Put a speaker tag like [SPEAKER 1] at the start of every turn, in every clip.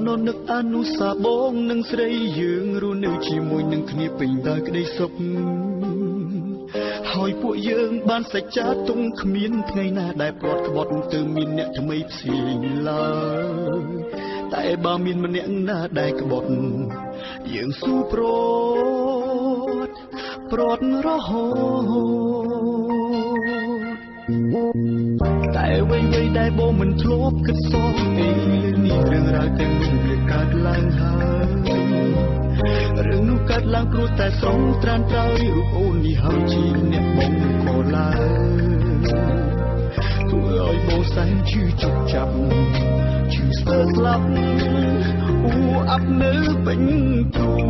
[SPEAKER 1] ននឹកអនុសាបងនឹងស្រីយើងរស់នៅជាមួយនឹងគ្នាពេញដោយក្តីសុខហើយពួកយើងបានសច្ចាទុំគ្មានថ្ងៃណាដែលព្រាត់ក្បត់ទៅមានអ្នកថ្មីផ្សេងឡើយតែបើមានម្នាក់ណាដែលក្បត់យើងស៊ូព្រាត់រហូតតែអ្វីៗដែលបងមិនធ្លាប់គិតសោះអីនេះរឿងរ៉ាវទាំងនោះវាកើតឡើងហើយរឿងនោះកើតឡើងព្រោះតែស្រងត្រានត្រោយរូបអូននេះហើយជាអ្នកបងក៏ឡើយធ្វើឲ្យបងសែនឈឺជប់ចាប់ឈឺស្ទើរស្លាប់អាប់នៅពេញទ្រូង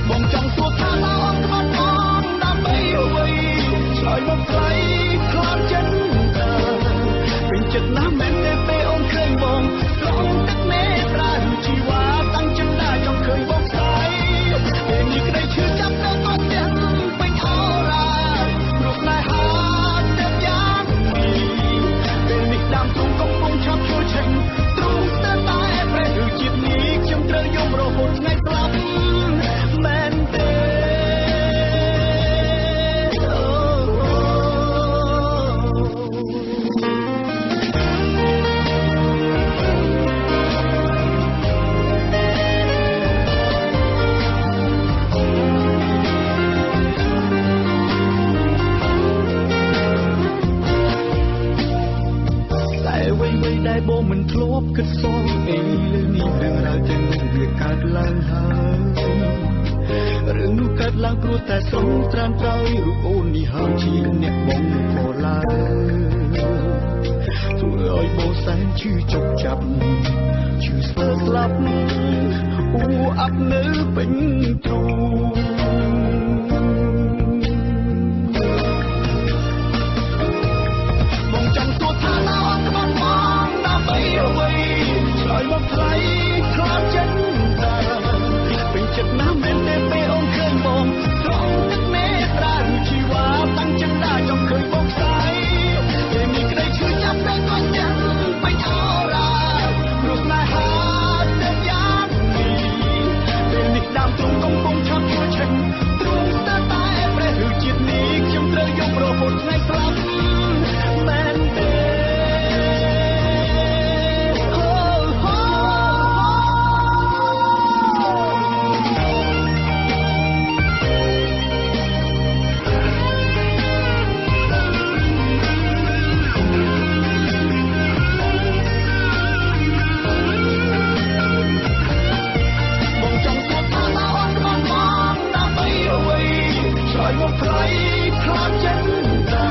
[SPEAKER 1] បងចង់សួរថាតើអូនខ្វល់បងដើម្បីអ្វីឆ្លើយមកថ្លៃខ្លាចចិត្តតាពេញចិត្តណាស់មែនទេពេលអូនឃើញបងស្រង់ទឹកមេត្រាជីវ៉ាតាំងចិត្តណាចង់ឃើញបងស្ដាយពេលនេះក្តីឈឺចាប់ទៅក៏ទាំងពេញអរ៉ារូបណែហាតែយ៉ាងនេះពេលនេះដើមទ្រូងកំពុងឆាប់ជួយឆេញទ្រូងស្ទើរតែប្រេះឬជាតិនេះខ្ញុំត្រូវយំរហូតថ្ងៃស្លាប់មែនទេតែបងមិនធ្លាប់គិតសោះអីលើនេះរឿងរ៉ាវទាំងនោះវាកើតឡើងហើយរឿងនោះកើតឡើងព្រោះតែស្រងត្រានត្រោយរូបអូននេះហើយជាអ្នកបងក៏ឡើយធ្វើឲ្យបងសែនឈឺជប់ចាប់ឈឺស្ទើរស្លាប់អាប់នៅពេញទ្រូងបងចង់សួរថាតើអូនខ្វល់បងដើម្បីអ្វីឆ្លើយមកថ្លៃខ្លាចចិត្តតាពេញចិត្តណាស់មែនទេពេលអូនឃើញបងស្រង់ទឹកមេត្រាជីវ៉ាតាំងចិត្តណាចង់ឃើញបងស្ដាយពេលនេះក្តីឈឺចាប់តែក៏ទាំងពេញអរ៉ាព្រោះស្នេហាតែយ៉ាងនេះពេលនេះដើមទ្រូងកំពុងឆាប់ជួយឆេញទ្រូងស្ទើរតែប្រេះឬជាតិនេះខ្ញុំត្រូវយំរហូតថ្ងៃស្លាប់មែនទេមកថ្លៃខ្លាចចិត្តតា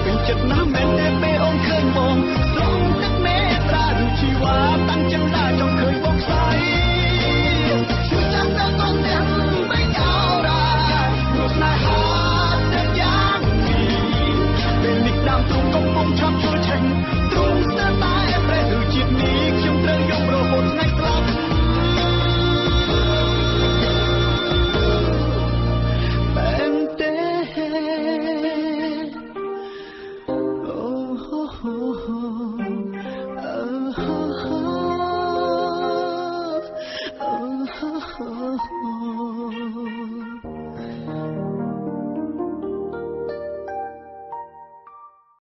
[SPEAKER 1] ពេញចិត្តណាស់មែនទេពេលអូនឃើញបងស្រង់ទឹកមេត្រាជីវ៉ាតាំងចិត្តណាចង់ឃើញបងស្ដាយឈឺចាប់តែក៏ទាំងពេញអរ៉ាព្រោះស្នេហាតែយ៉ាងនេះពេលនេះដើមទ្រូងកំពុងឆាប់ជួយឆេញទ្រូងស្ទើរតែប្រេះឬជាតិនេះខ្ញុំត្រូវយំរហូតថ្ងៃស្លាប់Oh